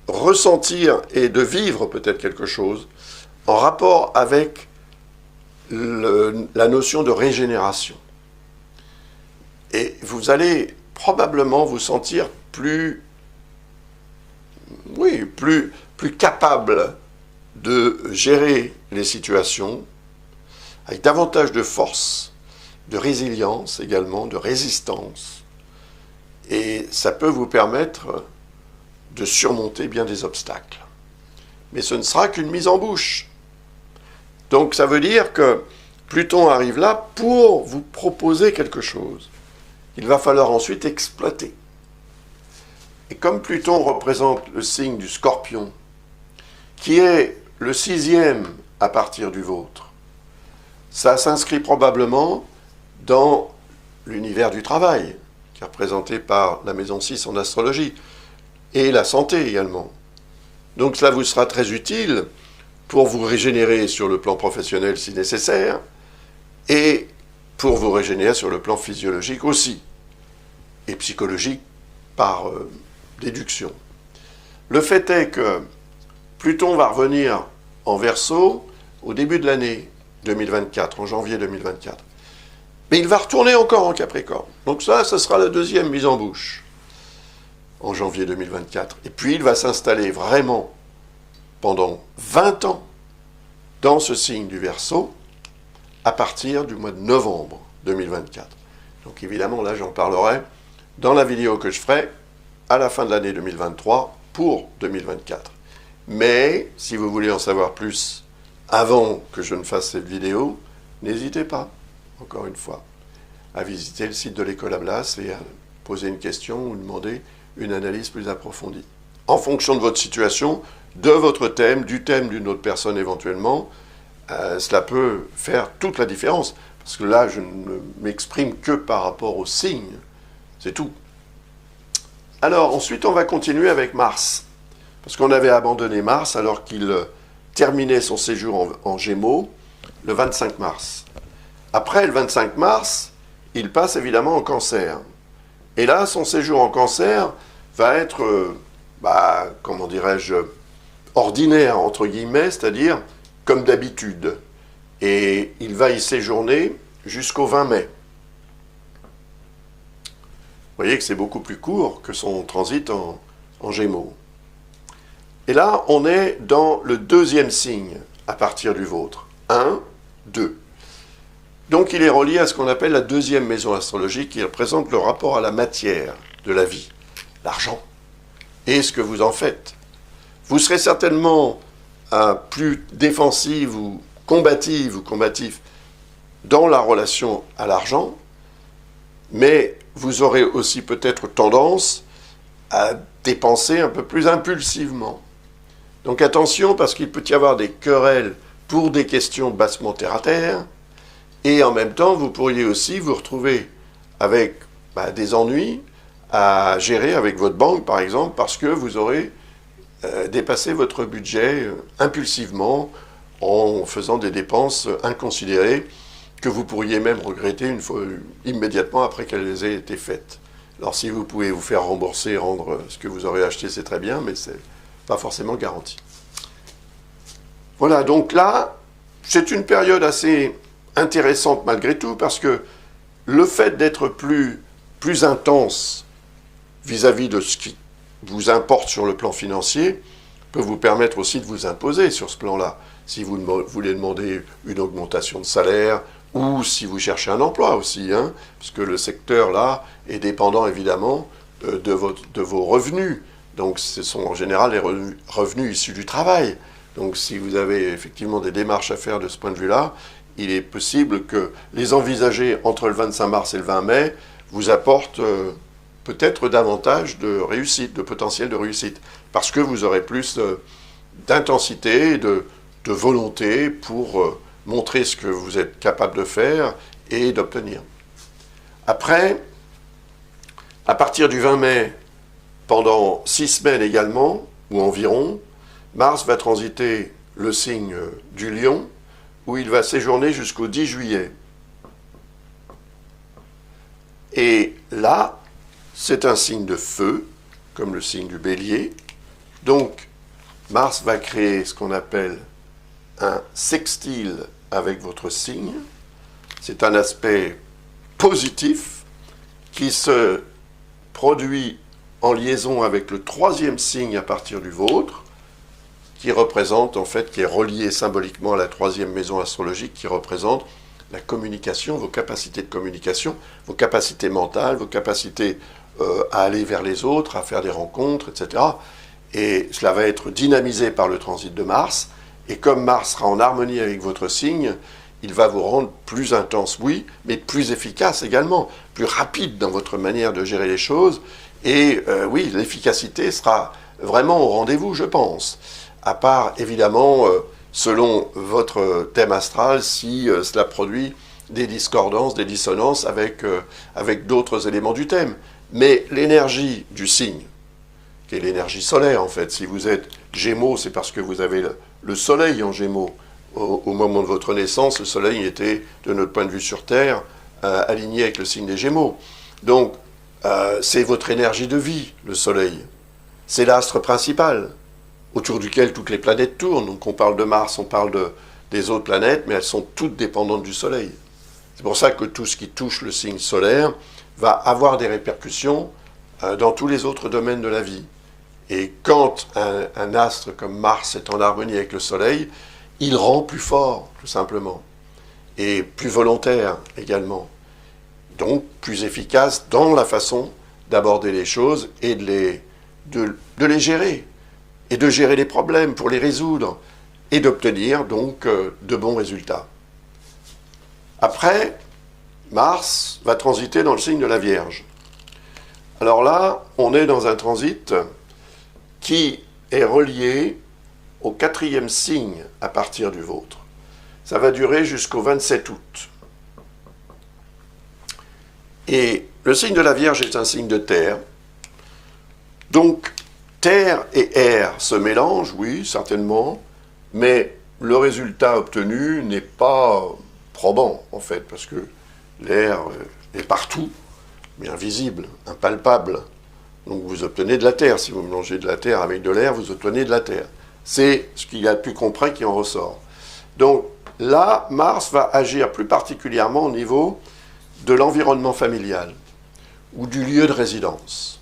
ressentir et de vivre peut-être quelque chose en rapport avec la notion de régénération. Et vous allez probablement vous sentir plus capable de gérer les situations avec davantage de force, de résilience également, de résistance. Et ça peut vous permettre de surmonter bien des obstacles. Mais ce ne sera qu'une mise en bouche. Donc ça veut dire que Pluton arrive là pour vous proposer quelque chose. Il va falloir ensuite exploiter. Et comme Pluton représente le signe du Scorpion, qui est le 6e à partir du vôtre, ça s'inscrit probablement dans l'univers du travail, qui est représenté par la maison 6 en astrologie, et la santé également. Donc cela vous sera très utile pour vous régénérer sur le plan professionnel si nécessaire, et pour vous régénérer sur le plan physiologique aussi, et psychologique par déduction. Le fait est que Pluton va revenir en Verseau au début de l'année 2024, en janvier 2024. Mais il va retourner encore en Capricorne. Donc ça sera la deuxième mise en bouche, en janvier 2024. Et puis il va s'installer vraiment pendant 20 ans dans ce signe du Verseau, à partir du mois de novembre 2024. Donc évidemment, là j'en parlerai dans la vidéo que je ferai à la fin de l'année 2023 pour 2024. Mais si vous voulez en savoir plus avant que je ne fasse cette vidéo, n'hésitez pas, encore une fois, à visiter le site de l'École Ablas et à poser une question ou demander une analyse plus approfondie. En fonction de votre situation, de votre thème, du thème d'une autre personne éventuellement, cela peut faire toute la différence. Parce que là, je ne m'exprime que par rapport aux signes. C'est tout. Alors, ensuite, on va continuer avec Mars. Parce qu'on avait abandonné Mars alors qu'il terminait son séjour en Gémeaux le 25 mars. Après le 25 mars, il passe évidemment en Cancer. Et là, son séjour en Cancer va être, comment dirais-je, ordinaire, entre guillemets, c'est-à-dire comme d'habitude. Et il va y séjourner jusqu'au 20 mai. Vous voyez que c'est beaucoup plus court que son transit en Gémeaux. Et là, on est dans le deuxième signe à partir du vôtre. 1, 2. Donc il est relié à ce qu'on appelle la deuxième maison astrologique qui représente le rapport à la matière de la vie, l'argent, et ce que vous en faites. Vous serez certainement plus défensive ou combatif dans la relation à l'argent, mais vous aurez aussi peut-être tendance à dépenser un peu plus impulsivement. Donc attention, parce qu'il peut y avoir des querelles pour des questions bassement terre-à-terre, et en même temps, vous pourriez aussi vous retrouver avec des ennuis à gérer avec votre banque, par exemple, parce que vous aurez dépassé votre budget impulsivement en faisant des dépenses inconsidérées que vous pourriez même regretter immédiatement après qu'elles aient été faites. Alors si vous pouvez vous faire rembourser, rendre ce que vous aurez acheté, c'est très bien, mais ce n'est pas forcément garanti. Voilà, donc là, c'est une période assez intéressante malgré tout, parce que le fait d'être plus intense vis-à-vis de ce qui vous importe sur le plan financier peut vous permettre aussi de vous imposer sur ce plan-là. Si vous voulez demander une augmentation de salaire, ou si vous cherchez un emploi aussi, parce que le secteur là est dépendant évidemment de vos revenus. Donc ce sont en général les revenus issus du travail. Donc si vous avez effectivement des démarches à faire de ce point de vue-là, il est possible que les envisager entre le 25 mars et le 20 mai vous apportent peut-être davantage de réussite, de potentiel de réussite, parce que vous aurez plus d'intensité, de volonté pour montrer ce que vous êtes capable de faire et d'obtenir. Après, à partir du 20 mai, pendant 6 semaines également, ou environ, Mars va transiter le signe du Lion, où il va séjourner jusqu'au 10 juillet. Et là, c'est un signe de feu, comme le signe du Bélier. Donc, Mars va créer ce qu'on appelle un sextile avec votre signe. C'est un aspect positif qui se produit en liaison avec le troisième signe à partir du vôtre, qui représente, en fait, qui est relié symboliquement à la troisième maison astrologique, qui représente la communication, vos capacités de communication, vos capacités mentales, vos capacités à aller vers les autres, à faire des rencontres, etc. Et cela va être dynamisé par le transit de Mars, et comme Mars sera en harmonie avec votre signe, il va vous rendre plus intense, oui, mais plus efficace également, plus rapide dans votre manière de gérer les choses, et oui, l'efficacité sera vraiment au rendez-vous, je pense. À part, évidemment, selon votre thème astral, si cela produit des discordances, des dissonances avec d'autres éléments du thème. Mais l'énergie du signe, qui est l'énergie solaire en fait, si vous êtes Gémeaux, c'est parce que vous avez le Soleil en Gémeaux. Au moment de votre naissance, le Soleil était, de notre point de vue sur Terre, aligné avec le signe des Gémeaux. Donc, c'est votre énergie de vie, le Soleil. C'est l'astre principal, autour duquel toutes les planètes tournent. Donc on parle de Mars, on parle des autres planètes, mais elles sont toutes dépendantes du Soleil. C'est pour ça que tout ce qui touche le signe solaire va avoir des répercussions dans tous les autres domaines de la vie. Et quand un astre comme Mars est en harmonie avec le Soleil, il rend plus fort, tout simplement, et plus volontaire également. Donc plus efficace dans la façon d'aborder les choses et de les gérer. et de gérer les problèmes pour les résoudre et d'obtenir donc de bons résultats. Après, Mars va transiter dans le signe de la Vierge. Alors là, on est dans un transit qui est relié au 4e signe à partir du vôtre. Ça va durer jusqu'au 27 août. Et le signe de la Vierge est un signe de terre. Donc, terre et air se mélangent, oui, certainement, mais le résultat obtenu n'est pas probant, en fait, parce que l'air est partout, bien visible, impalpable. Donc vous obtenez de la terre. Si vous mélangez de la terre avec de l'air, vous obtenez de la terre. C'est ce qu'il y a de plus concret qui en ressort. Donc là, Mars va agir plus particulièrement au niveau de l'environnement familial ou du lieu de résidence,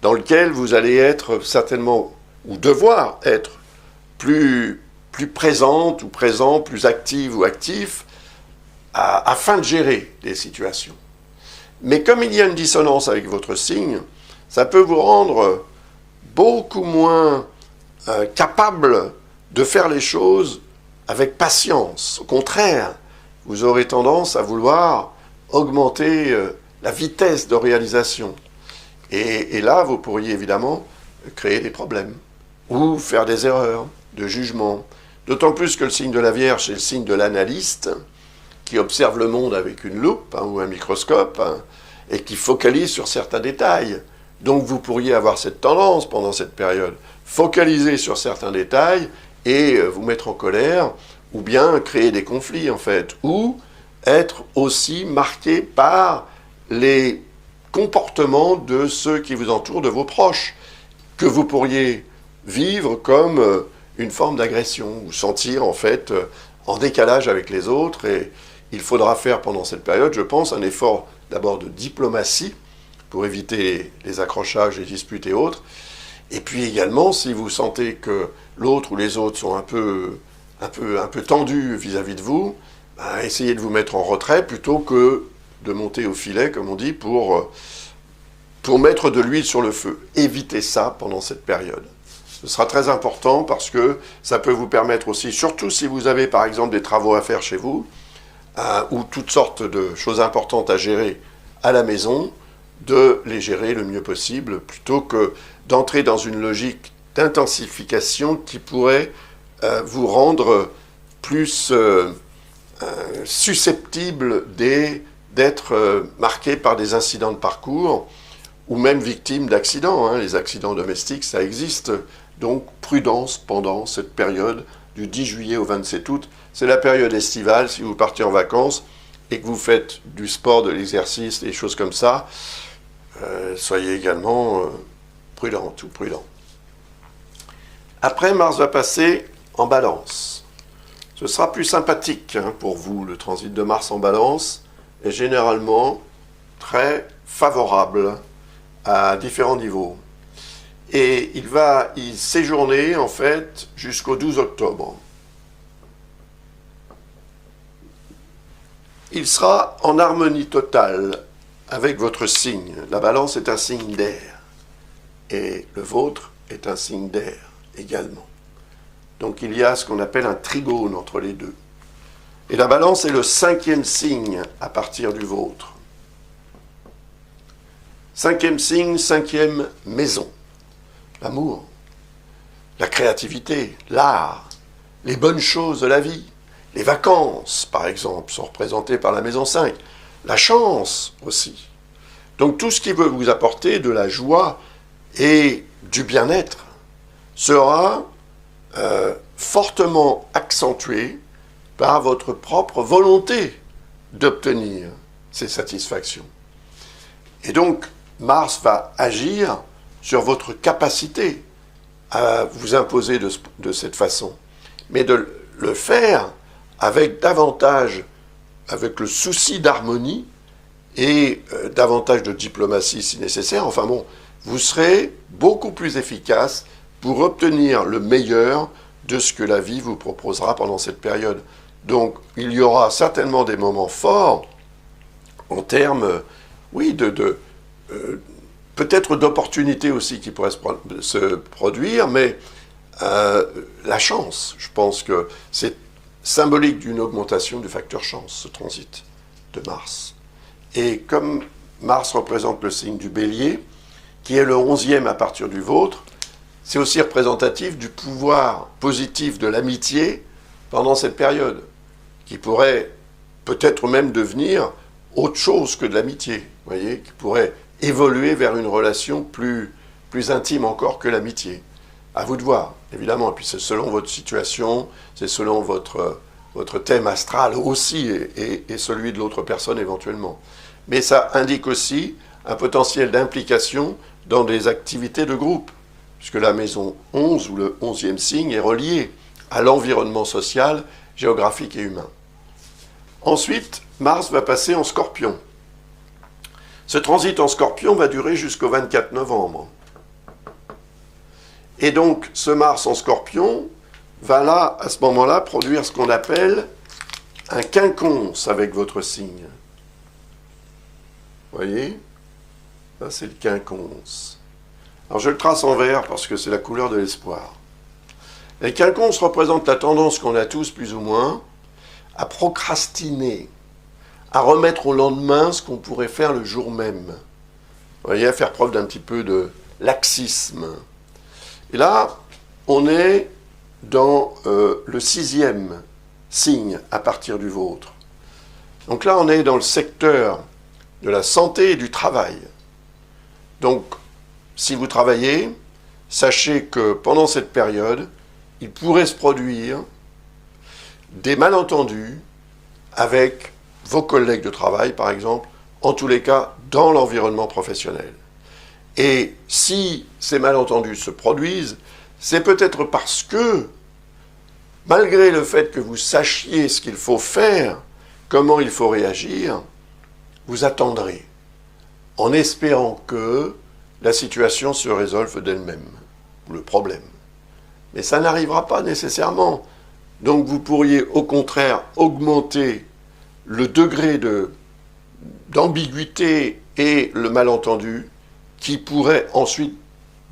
dans lequel vous allez être certainement, ou devoir être, plus présente ou présent, plus active ou actif, afin de gérer les situations. Mais comme il y a une dissonance avec votre signe, ça peut vous rendre beaucoup moins capable de faire les choses avec patience. Au contraire, vous aurez tendance à vouloir augmenter la vitesse de réalisation. Et là, vous pourriez évidemment créer des problèmes ou faire des erreurs de jugement. D'autant plus que le signe de la Vierge est le signe de l'analyste qui observe le monde avec une loupe ou un microscope et qui focalise sur certains détails. Donc vous pourriez avoir cette tendance pendant cette période, focaliser sur certains détails et vous mettre en colère, ou bien créer des conflits en fait, ou être aussi marqué par les comportements de ceux qui vous entourent, de vos proches, que vous pourriez vivre comme une forme d'agression, ou sentir en fait en décalage avec les autres. Et il faudra faire pendant cette période, je pense, un effort d'abord de diplomatie pour éviter les accrochages, les disputes et autres. Et puis également, si vous sentez que l'autre ou les autres sont un peu tendus vis-à-vis de vous, essayez de vous mettre en retrait plutôt que de monter au filet, comme on dit, pour mettre de l'huile sur le feu. Évitez ça pendant cette période. Ce sera très important parce que ça peut vous permettre aussi, surtout si vous avez par exemple des travaux à faire chez vous, ou toutes sortes de choses importantes à gérer à la maison, de les gérer le mieux possible, plutôt que d'entrer dans une logique d'intensification qui pourrait vous rendre plus susceptible d'être marqué par des incidents de parcours, ou même victime d'accidents. Les accidents domestiques, ça existe. Donc prudence pendant cette période du 10 juillet au 27 août. C'est la période estivale, si vous partez en vacances et que vous faites du sport, de l'exercice, des choses comme ça, soyez également prudente ou prudent. Après, Mars va passer en Balance. Ce sera plus sympathique pour vous, le transit de Mars en Balance est généralement très favorable à différents niveaux. Et il va y séjourner, en fait, jusqu'au 12 octobre. Il sera en harmonie totale avec votre signe. La Balance est un signe d'air. Et le vôtre est un signe d'air également. Donc il y a ce qu'on appelle un trigone entre les deux. Et la Balance est le 5e signe à partir du vôtre. 5e signe, 5e maison. L'amour, la créativité, l'art, les bonnes choses de la vie, les vacances, par exemple, sont représentées par la maison 5. La chance aussi. Donc tout ce qui veut vous apporter de la joie et du bien-être sera fortement accentué par votre propre volonté d'obtenir ces satisfactions. Et donc, Mars va agir sur votre capacité à vous imposer de cette façon, mais de le faire avec davantage, avec le souci d'harmonie et davantage de diplomatie si nécessaire. Enfin bon, vous serez beaucoup plus efficace pour obtenir le meilleur de ce que la vie vous proposera pendant cette période. Donc, il y aura certainement des moments forts en termes, oui, peut-être d'opportunités aussi qui pourraient se produire, mais la chance. Je pense que c'est symbolique d'une augmentation du facteur chance, ce transit de Mars. Et comme Mars représente le signe du Bélier, qui est le 11e à partir du vôtre, c'est aussi représentatif du pouvoir positif de l'amitié pendant cette période, qui pourrait peut-être même devenir autre chose que de l'amitié, voyez, qui pourrait évoluer vers une relation plus intime encore que l'amitié. À vous de voir, évidemment, et puis c'est selon votre situation, c'est selon votre thème astral aussi, et celui de l'autre personne éventuellement. Mais ça indique aussi un potentiel d'implication dans des activités de groupe, puisque la maison 11, ou le 11e signe, est relié à l'environnement social, géographique et humain. Ensuite, Mars va passer en Scorpion. Ce transit en Scorpion va durer jusqu'au 24 novembre. Et donc, ce Mars en Scorpion va là, à ce moment-là, produire ce qu'on appelle un quinconce avec votre signe. Vous voyez ? Ça, c'est le quinconce. Alors, je le trace en vert parce que c'est la couleur de l'espoir. Les quinconces représentent la tendance qu'on a tous, plus ou moins, à procrastiner, à remettre au lendemain ce qu'on pourrait faire le jour même. Vous voyez, à faire preuve d'un petit peu de laxisme. Et là, on est dans le 6e signe à partir du vôtre. Donc là, on est dans le secteur de la santé et du travail. Donc, si vous travaillez, sachez que pendant cette période, il pourrait se produire des malentendus avec vos collègues de travail, par exemple, en tous les cas, dans l'environnement professionnel. Et si ces malentendus se produisent, c'est peut-être parce que, malgré le fait que vous sachiez ce qu'il faut faire, comment il faut réagir, vous attendrez, en espérant que la situation se résolve d'elle-même, ou le problème. Mais ça n'arrivera pas nécessairement. Donc vous pourriez au contraire augmenter le degré d'ambiguïté et le malentendu qui pourrait ensuite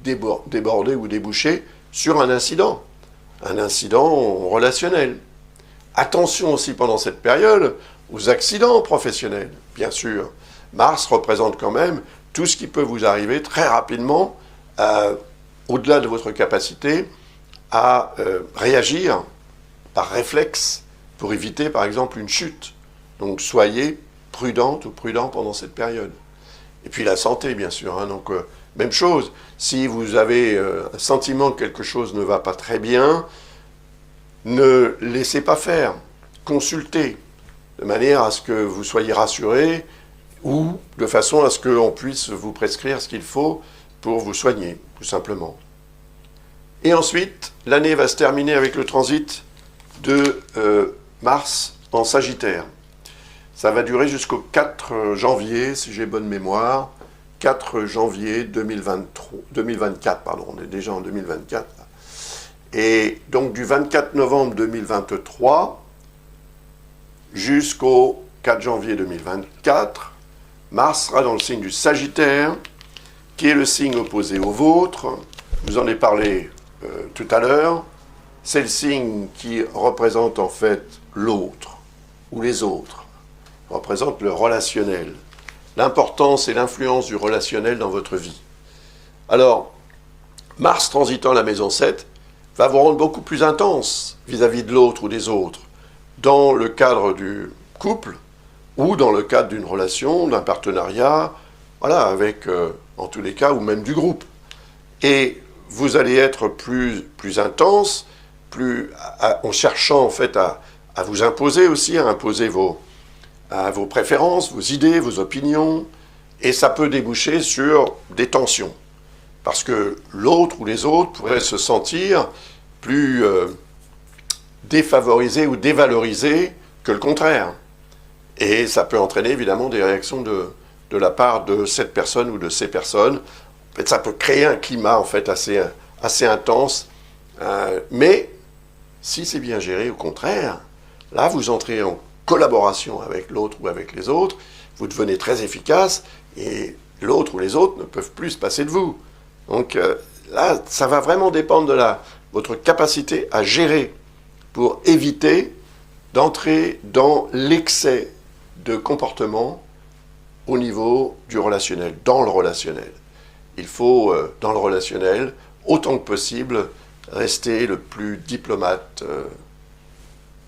déborder ou déboucher sur un incident relationnel. Attention aussi pendant cette période aux accidents professionnels, bien sûr. Mars représente quand même tout ce qui peut vous arriver très rapidement, au-delà de votre capacité à réagir par réflexe pour éviter par exemple une chute. Donc soyez prudente ou prudent pendant cette période. Et puis la santé bien sûr, hein, donc même chose, si vous avez un sentiment que quelque chose ne va pas très bien, ne laissez pas faire, consultez, de manière à ce que vous soyez rassuré ou de façon à ce qu'on puisse vous prescrire ce qu'il faut pour vous soigner, tout simplement. Et ensuite, l'année va se terminer avec le transit de Mars en Sagittaire. Ça va durer jusqu'au 4 janvier, si j'ai bonne mémoire, 4 janvier 2024, pardon, on est déjà en 2024. Et donc du 24 novembre 2023 jusqu'au 4 janvier 2024, Mars sera dans le signe du Sagittaire, qui est le signe opposé au vôtre. Je vous en ai parlé tout à l'heure. C'est le signe qui représente en fait l'autre, ou les autres. Représente le relationnel, l'importance et l'influence du relationnel dans votre vie. Alors, Mars transitant la maison 7 va vous rendre beaucoup plus intense vis-à-vis de l'autre ou des autres, dans le cadre du couple, ou dans le cadre d'une relation, d'un partenariat, voilà, avec, en tous les cas, ou même du groupe. Et vous allez être plus intense, en cherchant en fait à vous imposer aussi, à imposer vos préférences, vos idées, vos opinions, et ça peut déboucher sur des tensions. Parce que l'autre ou les autres pourraient se sentir plus défavorisés ou dévalorisés que le contraire. Et ça peut entraîner évidemment des réactions de la part de cette personne ou de ces personnes. En fait, ça peut créer un climat en fait assez intense. Mais si c'est bien géré, au contraire, là vous entrez en collaboration avec l'autre ou avec les autres, vous devenez très efficace et l'autre ou les autres ne peuvent plus se passer de vous. Donc là, ça va vraiment dépendre votre capacité à gérer pour éviter d'entrer dans l'excès de comportement au niveau du relationnel, dans le relationnel. Il faut, dans le relationnel, autant que possible, rester le plus diplomate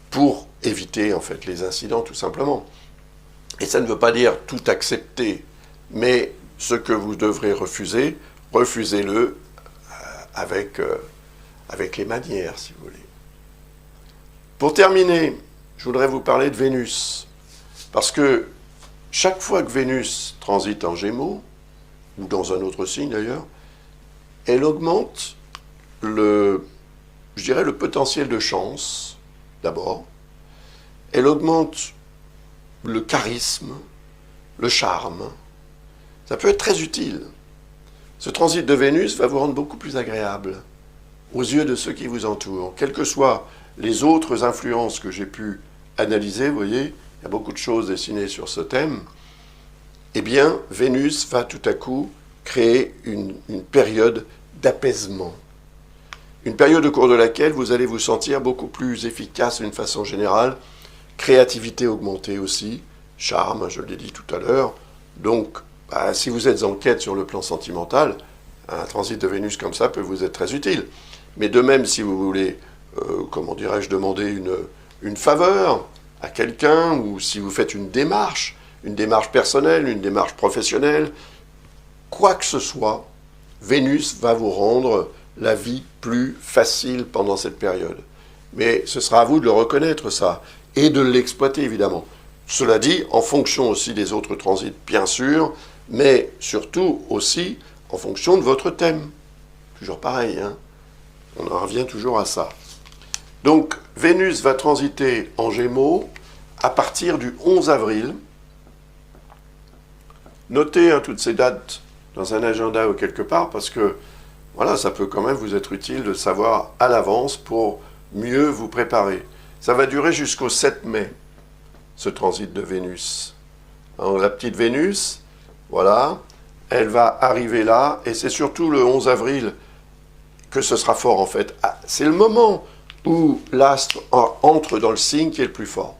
pour éviter en fait les incidents tout simplement. Et ça ne veut pas dire tout accepter, mais ce que vous devrez refuser, refusez-le avec les manières, si vous voulez. Pour terminer, je voudrais vous parler de Vénus, parce que chaque fois que Vénus transite en Gémeaux, ou dans un autre signe d'ailleurs, elle augmente le potentiel de chance, d'abord. Elle augmente le charisme, le charme. Ça peut être très utile. Ce transit de Vénus va vous rendre beaucoup plus agréable aux yeux de ceux qui vous entourent. Quelles que soient les autres influences que j'ai pu analyser, vous voyez, il y a beaucoup de choses dessinées sur ce thème, eh bien, Vénus va tout à coup créer une période d'apaisement. Une période au cours de laquelle vous allez vous sentir beaucoup plus efficace d'une façon générale, créativité augmentée aussi, charme, je l'ai dit tout à l'heure. Donc, si vous êtes en quête sur le plan sentimental, un transit de Vénus comme ça peut vous être très utile. Mais de même, si vous voulez, demander une faveur à quelqu'un, ou si vous faites une démarche personnelle, une démarche professionnelle, quoi que ce soit, Vénus va vous rendre la vie plus facile pendant cette période. Mais ce sera à vous de le reconnaître, ça, et de l'exploiter, évidemment. Cela dit, en fonction aussi des autres transits, bien sûr, mais surtout aussi en fonction de votre thème. Toujours pareil, hein. On en revient toujours à ça. Donc, Vénus va transiter en Gémeaux à partir du 11 avril. Notez toutes ces dates dans un agenda ou quelque part, parce que voilà, ça peut quand même vous être utile de savoir à l'avance pour mieux vous préparer. Ça va durer jusqu'au 7 mai, ce transit de Vénus. Alors, la petite Vénus, voilà, elle va arriver là, et c'est surtout le 11 avril que ce sera fort en fait. C'est le moment où l'astre entre dans le signe qui est le plus fort.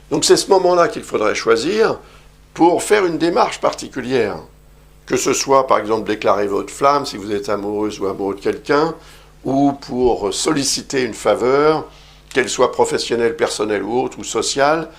Donc c'est ce moment-là qu'il faudrait choisir pour faire une démarche particulière. Que ce soit par exemple déclarer votre flamme si vous êtes amoureuse ou amoureux de quelqu'un, ou pour solliciter une faveur, qu'elle soit professionnelle, personnelle ou autre, ou sociale.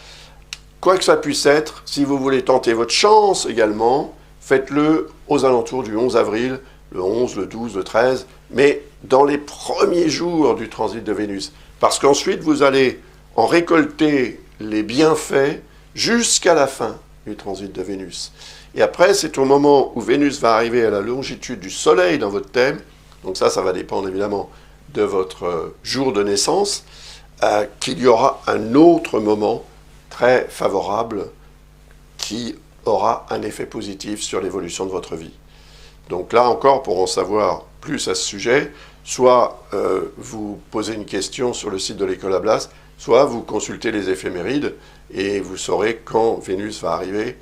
Quoi que ça puisse être, si vous voulez tenter votre chance également, faites-le aux alentours du 11 avril, le 11, le 12, le 13, mais dans les premiers jours du transit de Vénus. Parce qu'ensuite, vous allez en récolter les bienfaits jusqu'à la fin du transit de Vénus. Et après, c'est au moment où Vénus va arriver à la longitude du Soleil dans votre thème, donc ça va dépendre évidemment de votre jour de naissance, qu'il y aura un autre moment très favorable qui aura un effet positif sur l'évolution de votre vie. Donc là encore, pour en savoir plus à ce sujet, soit vous posez une question sur le site de l'École Ablas, soit vous consultez les éphémérides et vous saurez quand Vénus va arriver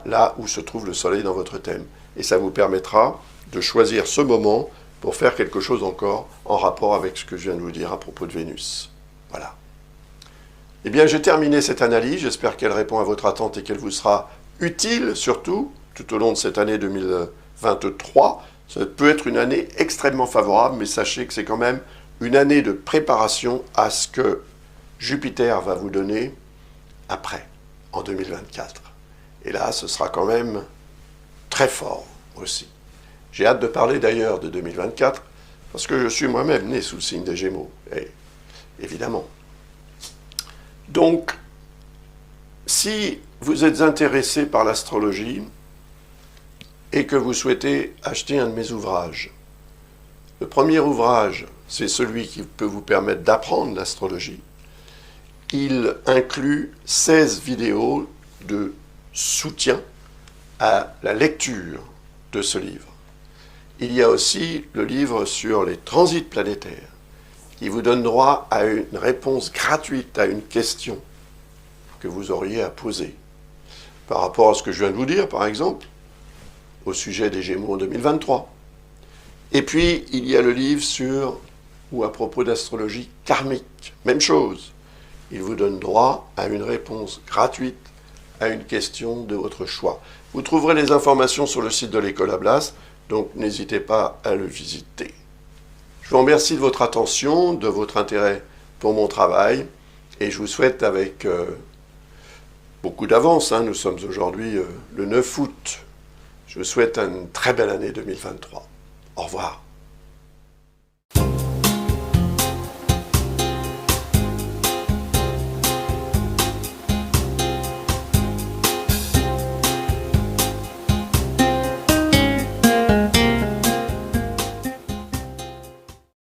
là où se trouve le Soleil dans votre thème. Et ça vous permettra de choisir ce moment pour faire quelque chose encore en rapport avec ce que je viens de vous dire à propos de Vénus. Voilà. Eh bien, j'ai terminé cette analyse. J'espère qu'elle répond à votre attente et qu'elle vous sera utile, surtout, tout au long de cette année 2023. Ça peut être une année extrêmement favorable, mais sachez que c'est quand même une année de préparation à ce que Jupiter va vous donner après, en 2024. Et là, ce sera quand même très fort aussi. J'ai hâte de parler d'ailleurs de 2024, parce que je suis moi-même né sous le signe des Gémeaux, et, évidemment. Donc, si vous êtes intéressé par l'astrologie et que vous souhaitez acheter un de mes ouvrages, le premier ouvrage, c'est celui qui peut vous permettre d'apprendre l'astrologie. Il inclut 16 vidéos de soutien à la lecture de ce livre. Il y a aussi le livre sur les transits planétaires, qui vous donne droit à une réponse gratuite à une question que vous auriez à poser. Par rapport à ce que je viens de vous dire, par exemple, au sujet des Gémeaux en 2023. Et puis, il y a le livre sur ou à propos d'astrologie karmique. Même chose. Il vous donne droit à une réponse gratuite à une question de votre choix. Vous trouverez les informations sur le site de l'École Ablas, donc n'hésitez pas à le visiter. Je vous remercie de votre attention, de votre intérêt pour mon travail, et je vous souhaite avec beaucoup d'avance, nous sommes aujourd'hui le 9 août, je vous souhaite une très belle année 2023. Au revoir.